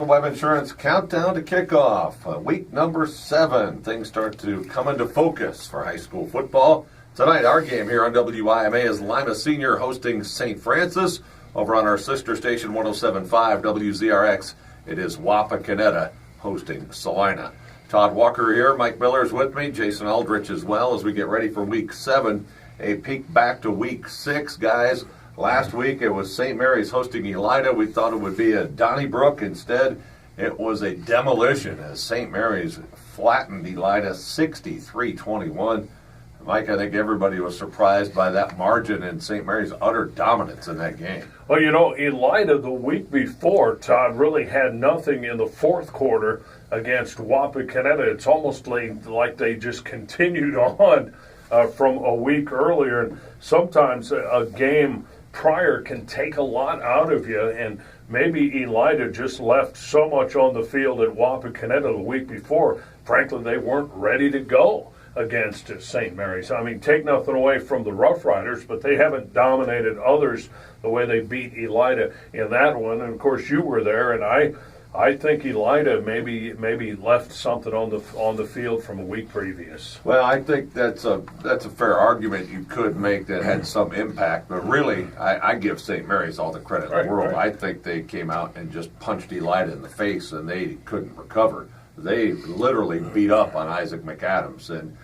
Web Insurance countdown to kickoff. Week number 7. Things start to come into focus for high school football. Tonight, our game here on WIMA is Lima Senior hosting St. Francis. Over on our sister station, 107.5 WZRX, it is Wapakoneta hosting Salina. Todd Walker here, Mike Miller's with me, Jason Aldrich as well as we get ready for Week 7. A peek back to Week 6, guys. Last week it was St. Mary's hosting Elida. We thought it would be a Donnybrook. Instead, it was a demolition as St. Mary's flattened Elida 63-21. Mike, I think everybody was surprised by that margin and St. Mary's utter dominance in that game. Well, you know, Elida the week before, Todd, really had nothing in the fourth quarter against Wapakoneta. It's almost like they just continued on from a week earlier. And sometimes a game prior can take a lot out of you, and maybe Elida just left so much on the field at Wapakoneta the week before. Frankly, they weren't ready to go against St. Mary's. I mean, take nothing away from the Rough Riders, but they haven't dominated others the way they beat Elida in that one. And of course, you were there, and I think Elida maybe left something on the field from a week previous. Well, I think that's a fair argument you could make that had some impact, but really, I give St. Mary's all the credit in the world. Right. I think they came out and just punched Elida in the face, and they couldn't recover. They literally beat up on Isaac McAdams, and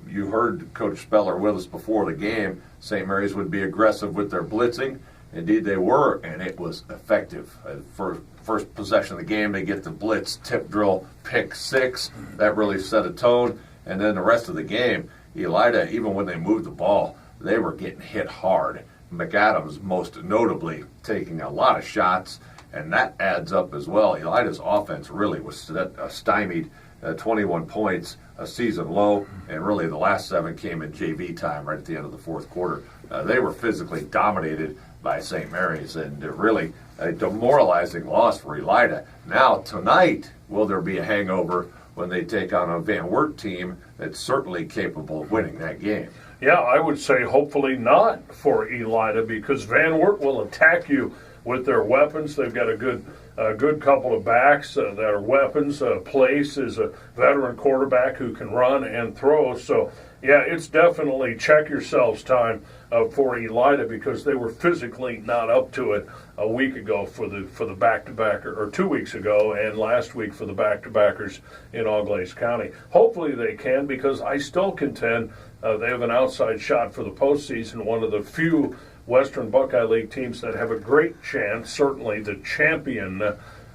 you heard Coach Speller with us before the game. St. Mary's would be aggressive with their blitzing. Indeed, they were, and it was effective. For first possession of the game, they get the blitz, tip drill, pick six. That really set a tone. And then the rest of the game, Elida, even when they moved the ball, they were getting hit hard. McAdams, most notably, taking a lot of shots, and that adds up as well. Elida's offense really was stymied. 21 points, a season low, and really the last 7 came in JV time right at the end of the fourth quarter. They were physically dominated by St. Mary's, and really a demoralizing loss for Elida. Now, tonight, will there be a hangover when they take on a Van Wert team that's certainly capable of winning that game? Yeah, I would say hopefully not for Elida, because Van Wert will attack you with their weapons. They've got a good couple of backs that are weapons. Place is a veteran quarterback who can run and throw. So, yeah, it's definitely check yourselves time for Elida, because they were physically not up to it a week ago for the back-to-back, or 2 weeks ago, and last week for the back-to-backers in Auglaize County. Hopefully they can, because I still contend they have an outside shot for the postseason, one of the few Western Buckeye League teams that have a great chance, certainly the champion,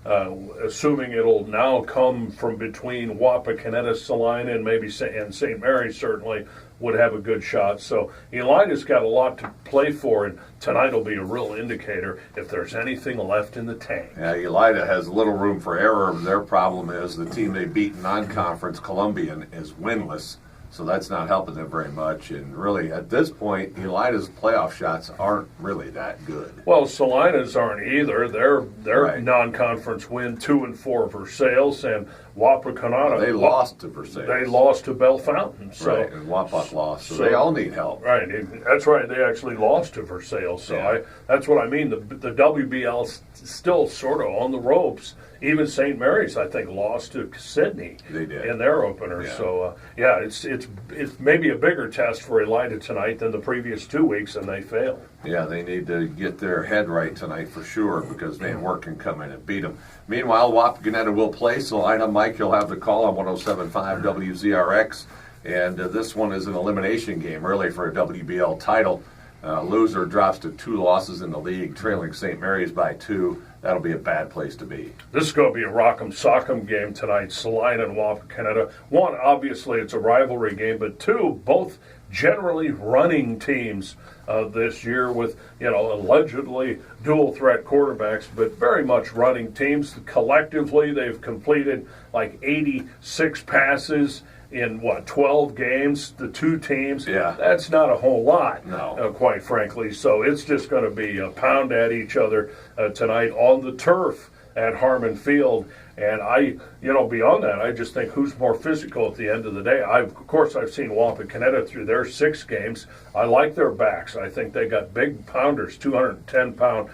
assuming it'll now come from between Wapakoneta, Salina, and maybe St. Mary's certainly would have a good shot. So Elida's got a lot to play for, and tonight will be a real indicator if there's anything left in the tank. Yeah, Elida has little room for error. Their problem is the team they beat in non-conference, Columbian, is winless. So that's not helping them very much. And really, at this point, Elida's playoff shots aren't really that good. Well, Salina's aren't either. Their right. Non-conference win 2-4 Versailles, and Wapakoneta. They lost to Versailles. They lost to Bell Fountain. So, right, and Wapak lost. So they all need help. Right, that's right. They actually lost to Versailles. So yeah. That's what I mean. The WBL's still sort of on the ropes. Even St. Mary's, I think, lost to Sydney in their opener. Yeah. So, it's maybe a bigger test for Elida tonight than the previous 2 weeks, and they failed. Yeah, they need to get their head right tonight for sure, because Van Wert can come in and beat them. Meanwhile, Wapakoneta will play. Salina, Mike, you'll have the call on 107.5 WZRX. And this one is an elimination game, really, for a WBL title. Loser drops to 2 losses in the league, trailing St. Mary's by 2. That'll be a bad place to be. This is going to be a rock'em sock'em game tonight, Salina and Wapakoneta. One, obviously, it's a rivalry game, but 2, both generally running teams this year with, allegedly dual threat quarterbacks, but very much running teams. Collectively, they've completed like 86 passes in 12 games, the 2 teams. Yeah. That's not a whole lot, no. Quite frankly. So it's just going to be a pound at each other tonight on the turf at Harmon Field. And beyond that, I just think who's more physical at the end of the day. I've seen Wapakoneta through their 6 games. I like their backs. I think they got big pounders, 210-pound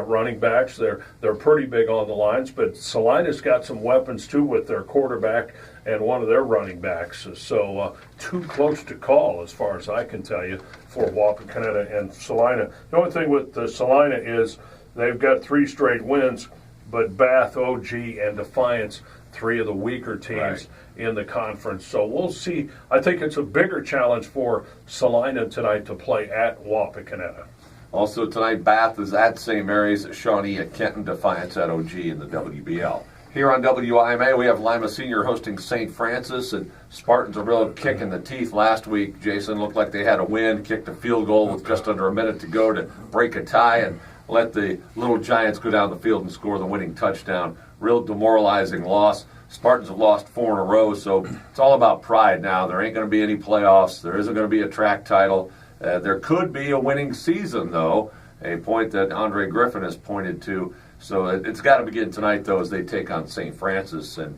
running backs. They're pretty big on the lines, but Salina's got some weapons too with their quarterback and one of their running backs. So too close to call as far as I can tell you for Wapakoneta and Salina. The only thing with Salina is they've got 3 straight wins, but Bath, OG, and Defiance, 3 of the weaker teams in the conference. So we'll see. I think it's a bigger challenge for Salina tonight to play at Wapakoneta. Also tonight, Bath is at St. Mary's, Shawnee at Kenton, Defiance at OG in the WBL. Here on WIMA, we have Lima Senior hosting St. Francis, and Spartans a real kick in the teeth last week. Jason, looked like they had a win, kicked a field goal with just under a minute to go to break a tie and let the Little Giants go down the field and score the winning touchdown. Real demoralizing loss. Spartans have lost 4 in a row, so it's all about pride now. There ain't going to be any playoffs. There isn't going to be a track title. There could be a winning season, though, a point that Andre Griffin has pointed to. So it's got to begin tonight, though, as they take on St. Francis. And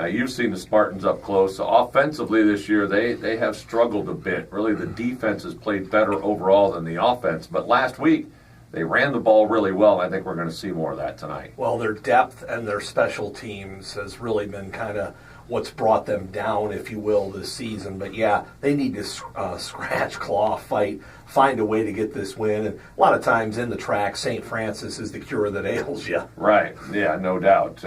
you've seen the Spartans up close. So offensively this year, they have struggled a bit. Really, the defense has played better overall than the offense. But last week, they ran the ball really well. I think we're going to see more of that tonight. Well, their depth and their special teams has really been kind of what's brought them down, if you will, this season. But, yeah, they need to scratch, claw, fight, find a way to get this win. And a lot of times in the track, St. Francis is the cure that ails you. Right. Yeah, no doubt.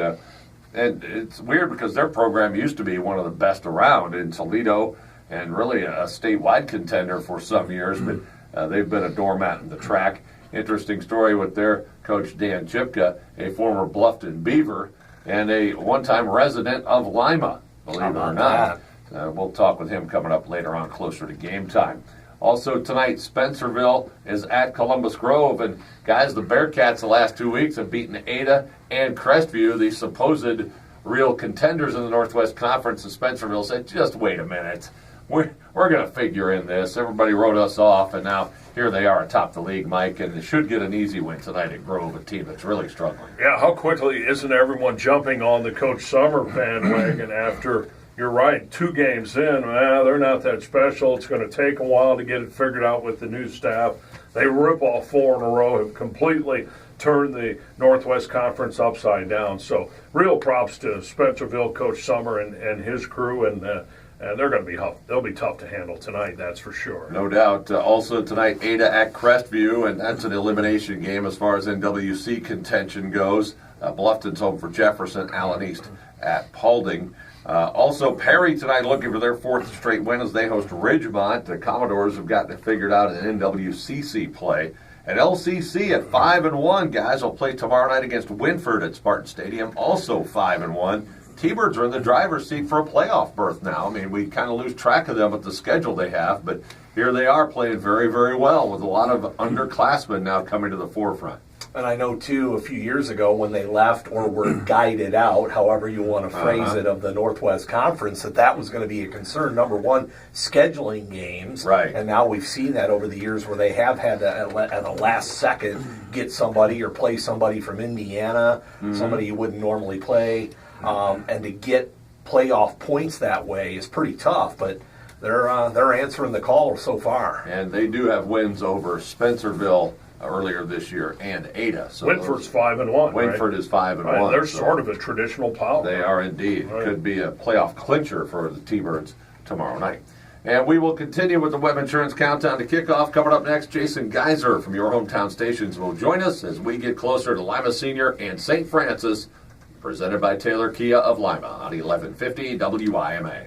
And it's weird because their program used to be one of the best around in Toledo and really a statewide contender for some years, but they've been a doormat in the track. Interesting story with their coach, Dan Chipka, a former Bluffton Beaver and a one-time resident of Lima, believe it or not. We'll talk with him coming up later on, closer to game time. Also tonight, Spencerville is at Columbus Grove. And guys, the Bearcats the last 2 weeks have beaten Ada and Crestview, the supposed real contenders in the Northwest Conference. And Spencerville said, just wait a minute. We're going to figure in this. Everybody wrote us off, and now here they are atop the league, Mike, and they should get an easy win tonight at Grove, a team that's really struggling. Yeah, how quickly isn't everyone jumping on the Coach Summer bandwagon after, you're right, 2 games in? They're not that special. It's going to take a while to get it figured out with the new staff. They rip off 4 in a row, have completely turned the Northwest Conference upside down. So real props to Spencerville, Coach Summer, and his crew, and they're going to be tough. They'll be tough to handle tonight, that's for sure. No doubt. Also tonight, Ada at Crestview, and that's an elimination game as far as NWC contention goes. Bluffton's home for Jefferson, Allen East at Paulding. Also, Perry tonight looking for their 4th straight win as they host Ridgemont. The Commodores have gotten it figured out in NWCC play. And LCC at 5-1, guys, will play tomorrow night against Winford at Spartan Stadium, also 5-1. T-Birds are in the driver's seat for a playoff berth now. I mean, we kind of lose track of them with the schedule they have, but here they are playing very, very well with a lot of underclassmen now coming to the forefront. And I know, too, a few years ago when they left or were guided out, however you want to phrase it, of the Northwest Conference, that was going to be a concern. Number one, scheduling games. Right. And now we've seen that over the years where they have had to, at the last second, get somebody or play somebody from Indiana, somebody you wouldn't normally play. And to get playoff points that way is pretty tough, but they're answering the call so far. And they do have wins over Spencerville earlier this year and Ada. So Winford's 5-1. Winford is 5-1. Right, they're sort of a traditional power. They are indeed. Right. Could be a playoff clincher for the T-Birds tomorrow night. And we will continue with the Web Insurance Countdown to Kickoff. Coming up next, Jason Geiser from your hometown stations will join us as we get closer to Lima Senior and St. Francis, presented by Taylor Kia of Lima on 1150 WIMA.